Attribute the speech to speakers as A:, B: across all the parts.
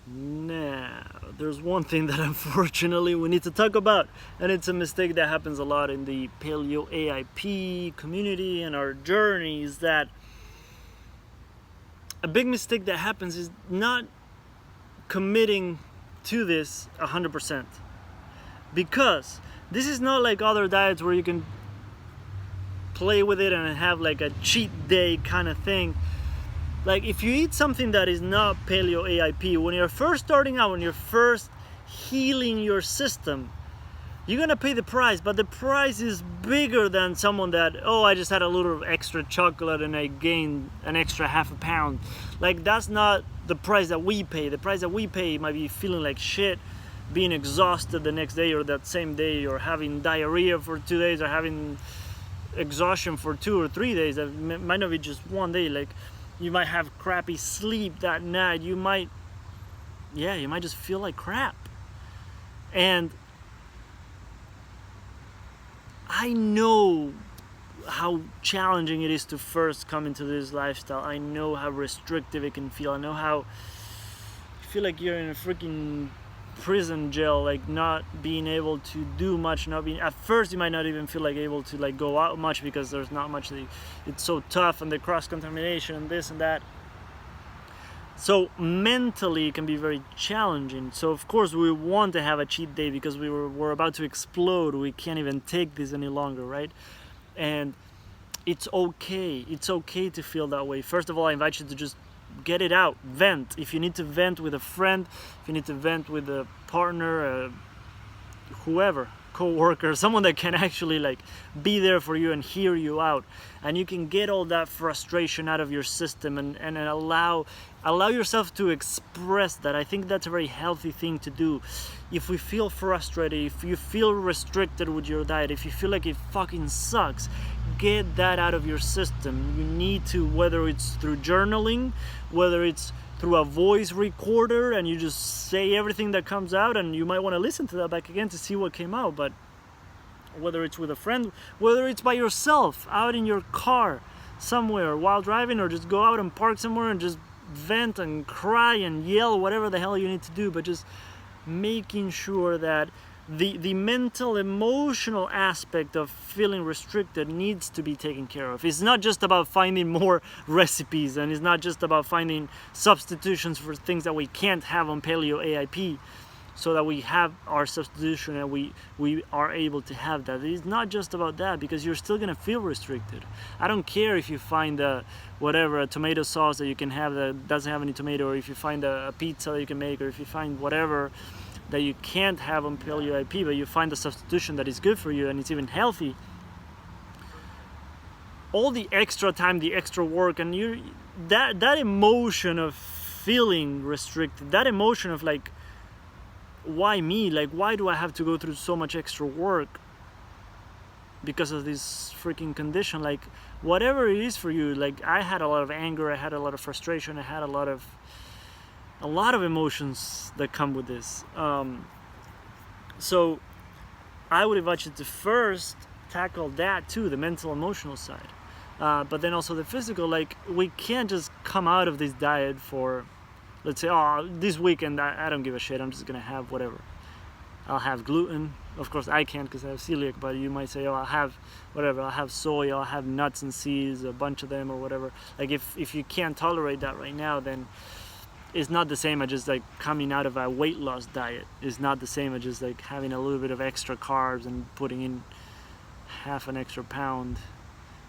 A: Now, there's one thing that unfortunately we need to talk about, and it's a mistake that happens a lot in the Paleo AIP community and our journey, is that a big mistake that happens is not committing to this 100%. Because this is not like other diets where you can play with it and have like a cheat day kind of thing. Like if you eat something that is not Paleo AIP, when you're first starting out, when you're first healing your system, you're gonna pay the price, but the price is bigger than someone that, oh, I just had a little extra chocolate and I gained an extra half a pound. Like that's not the price that we pay. The price that we pay might be feeling like shit, being exhausted the next day or that same day, or having diarrhea for 2 days, or having exhaustion for 2 or 3 days. That might not be just one day. Like you might have crappy sleep that night. You might just feel like crap. And I know how challenging it is to first come into this lifestyle. I know how restrictive it can feel. I know how you feel like you're in a freaking prison jail, like not being able to do much, at first you might not even feel like able to like go out much because there's not much, it's so tough, and the cross-contamination and this and that. So mentally it can be very challenging. So of course we want to have a cheat day because we're about to explode. We can't even take this any longer, right? And it's okay to feel that way. First of all, I invite you to just get it out, vent. If you need to vent with a friend, if you need to vent with a partner, whoever, co-worker, someone that can actually like be there for you and hear you out, and you can get all that frustration out of your system and allow yourself to express that. I think that's a very healthy thing to do. If we feel frustrated, if you feel restricted with your diet, if you feel like it fucking sucks, get that out of your system. You need to, whether it's through journaling, whether it's through a voice recorder, and you just say everything that comes out, and you might want to listen to that back again to see what came out. But whether it's with a friend, whether it's by yourself out in your car somewhere while driving, or just go out and park somewhere and just vent and cry and yell, whatever the hell you need to do, but just making sure that the mental, emotional aspect of feeling restricted needs to be taken care of. It's not just about finding more recipes, and it's not just about finding substitutions for things that we can't have on Paleo AIP, so that we have our substitution and we are able to have that. It's not just about that, because you're still gonna feel restricted. I don't care if you find a tomato sauce that you can have that doesn't have any tomato, or if you find a pizza that you can make, or if you find whatever that you can't have on Paleo AIP, but you find a substitution that is good for you and it's even healthy. All the extra time, the extra work, and that emotion of feeling restricted, that emotion of like, why me? Like, why do I have to go through so much extra work because of this freaking condition? Like, whatever it is for you. Like, I had a lot of anger, I had a lot of frustration, I had a lot of emotions that come with this. So I would invite you to first tackle that too, the mental, emotional side, but then also the physical. Like, we can't just come out of this diet for, let's say, oh, this weekend I don't give a shit, I'm just gonna have whatever. I'll have gluten. Of course I can't because I have celiac, but you might say, oh, I'll have whatever, I'll have soy, I'll have nuts and seeds, a bunch of them or whatever. Like if you can't tolerate that right now, then it's not the same as just like coming out of a weight loss diet. It's not the same as just like having a little bit of extra carbs and putting in half an extra pound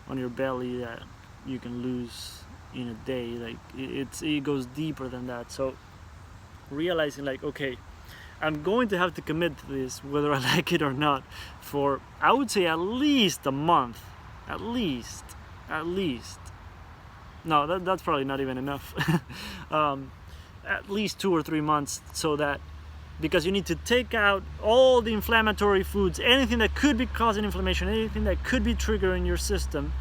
A: on your belly that you can lose in a day. Like it goes deeper than that. So realizing like, okay, I'm going to have to commit to this whether I like it or not for, I would say, at least a month. At least. No, that's probably not even enough. At least 2 or 3 months, so that, because you need to take out all the inflammatory foods, anything that could be causing inflammation, anything that could be triggering your system,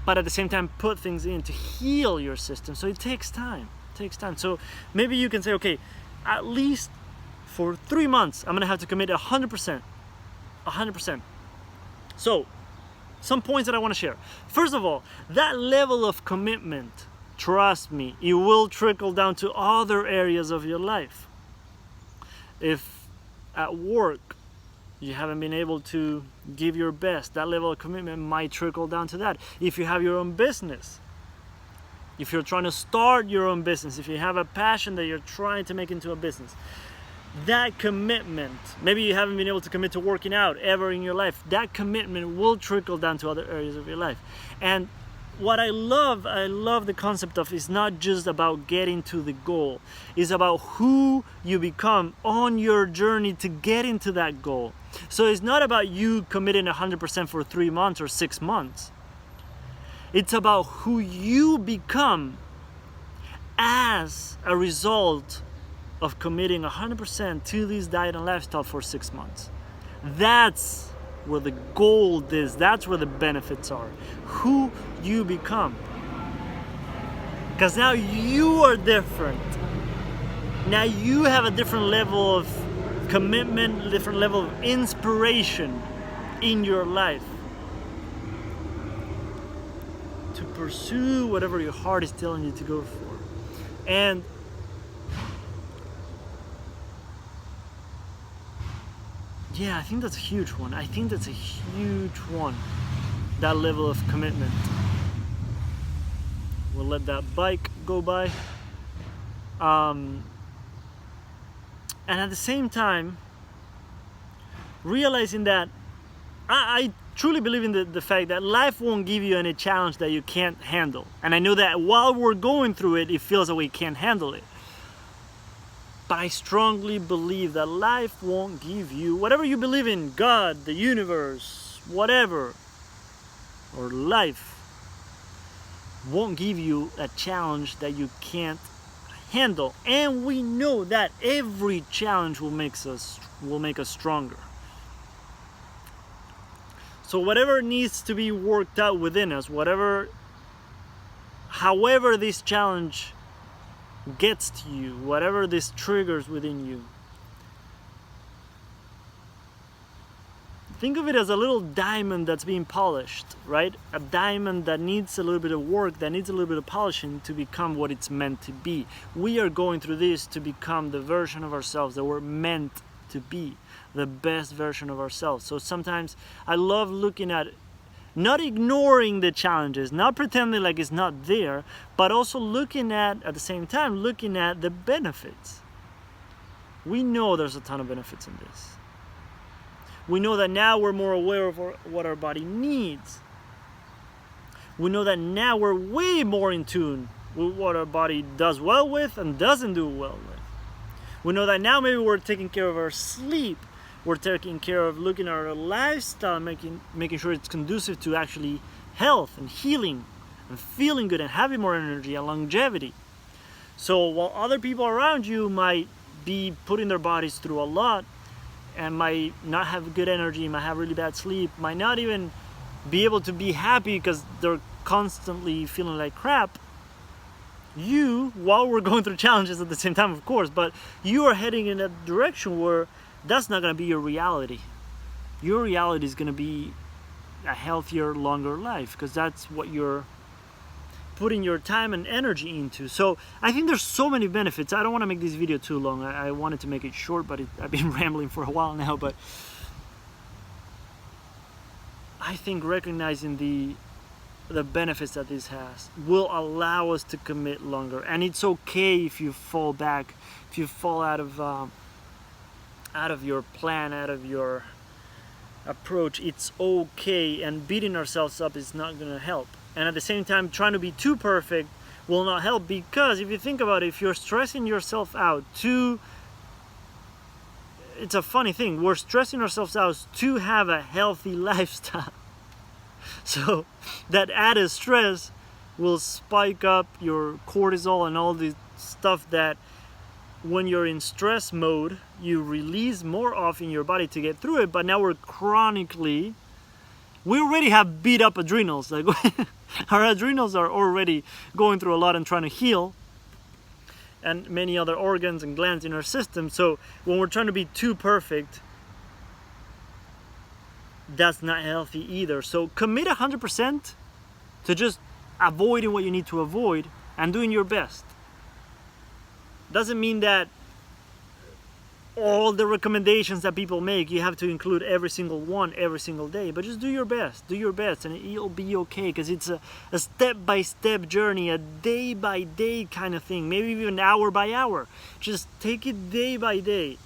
A: but at the same time put things in to heal your system. So it takes time. So maybe you can say, okay, at least for 3 months I'm gonna have to commit 100%. So some points that I want to share. First of all, that level of commitment Trust me, it will trickle down to other areas of your life. If at work you haven't been able to give your best, that level of commitment might trickle down to that. If you have your own business, if you're trying to start your own business, if you have a passion that you're trying to make into a business, that commitment, maybe you haven't been able to commit to working out ever in your life, that commitment will trickle down to other areas of your life. And what I love the concept of is not just about getting to the goal. It's about who you become on your journey to get into that goal. So it's not about you committing 100% for 3 months or 6 months. It's about who you become as a result of committing 100% to this diet and lifestyle for 6 months. That's where the gold is. That's where the benefits are. Who you become. Because now you are different. Now you have a different level of commitment, a different level of inspiration in your life to pursue whatever your heart is telling you to go for. And yeah, I think that's a huge one. I think that's a huge one. That level of commitment. We'll let that bike go by. And at the same time, realizing that I truly believe in the fact that life won't give you any challenge that you can't handle. And I know that while we're going through it, it feels like we can't handle it. But I strongly believe that life won't give you, whatever you believe in, God, the universe, whatever, or life, won't give you a challenge that you can't handle. And we know that every challenge will make us stronger. So whatever needs to be worked out within us, however this challenge gets to you, whatever this triggers within you, think of it as a little diamond that's being polished, right? A diamond that needs a little bit of work, that needs a little bit of polishing to become what it's meant to be. We are going through this to become the version of ourselves that we're meant to be, the best version of ourselves. So sometimes I love looking at, not ignoring the challenges, not pretending like it's not there, but also looking at the same time, looking at the benefits. We know there's a ton of benefits in this. We know that now we're more aware of what our body needs. We know that now we're way more in tune with what our body does well with and doesn't do well with. We know that now maybe we're taking care of our sleep. We're taking care of looking at our lifestyle, making sure it's conducive to actually health and healing and feeling good and having more energy and longevity. So while other people around you might be putting their bodies through a lot and might not have good energy, might have really bad sleep, might not even be able to be happy because they're constantly feeling like crap, you, while we're going through challenges at the same time, of course, but you are heading in a direction where that's not going to be your reality. Your reality is going to be a healthier, longer life, because that's what you're putting your time and energy into. So I think there's so many benefits. I don't want to make this video too long. I wanted to make it short, but I've been rambling for a while now. But I think recognizing the benefits that this has will allow us to commit longer. And it's okay if you fall back, if you fall out of your plan, out of your approach. It's okay, and beating ourselves up is not going to help. And at the same time, trying to be too perfect will not help, because if you think about it, if you're stressing yourself out it's a funny thing, we're stressing ourselves out to have a healthy lifestyle. So that added stress will spike up your cortisol and all the stuff that when you're in stress mode, you release more of in your body to get through it. But now we already have beat up adrenals. Like our adrenals are already going through a lot and trying to heal, and many other organs and glands in our system. So when we're trying to be too perfect, that's not healthy either. So commit 100% to just avoiding what you need to avoid, and doing your best. Doesn't mean that all the recommendations that people make you have to include every single one every single day, but just do your best, and you'll be okay, because it's a step-by-step journey, a day-by-day kind of thing, maybe even hour by hour. Just take it day by day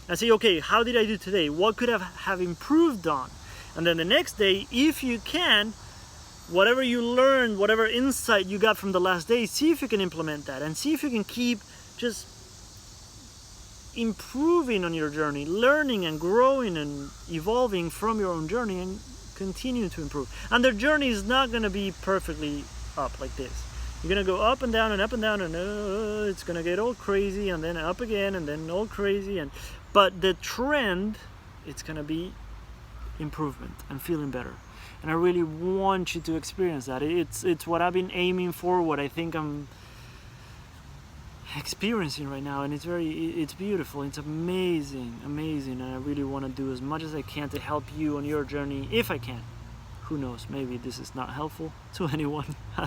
A: and say, okay, how did I do today? What could I have improved on? And then the next day, if you can, whatever you learned, whatever insight you got from the last day, see if you can implement that, and see if you can keep just improving on your journey, learning and growing and evolving from your own journey, and continue to improve. And the journey is not going to be perfectly up like this. You're going to go up and down and up and down, and it's going to get all crazy, and then up again, and then all crazy. But the trend, it's going to be improvement and feeling better. And I really want you to experience that. It's what I've been aiming for, what I think I'm experiencing right now, and it's beautiful, it's amazing, and I really want to do as much as I can to help you on your journey, if I can. Who knows, maybe this is not helpful to anyone. I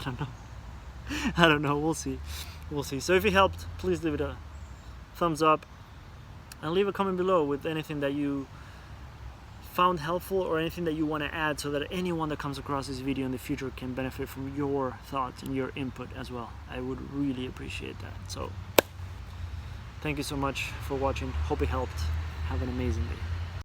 A: don't know, we'll see. So if it helped, please leave it a thumbs up and leave a comment below with anything that you found helpful or anything that you want to add, so that anyone that comes across this video in the future can benefit from your thoughts and your input as well. I would really appreciate that. So thank you so much for watching. Hope it helped. Have an amazing day.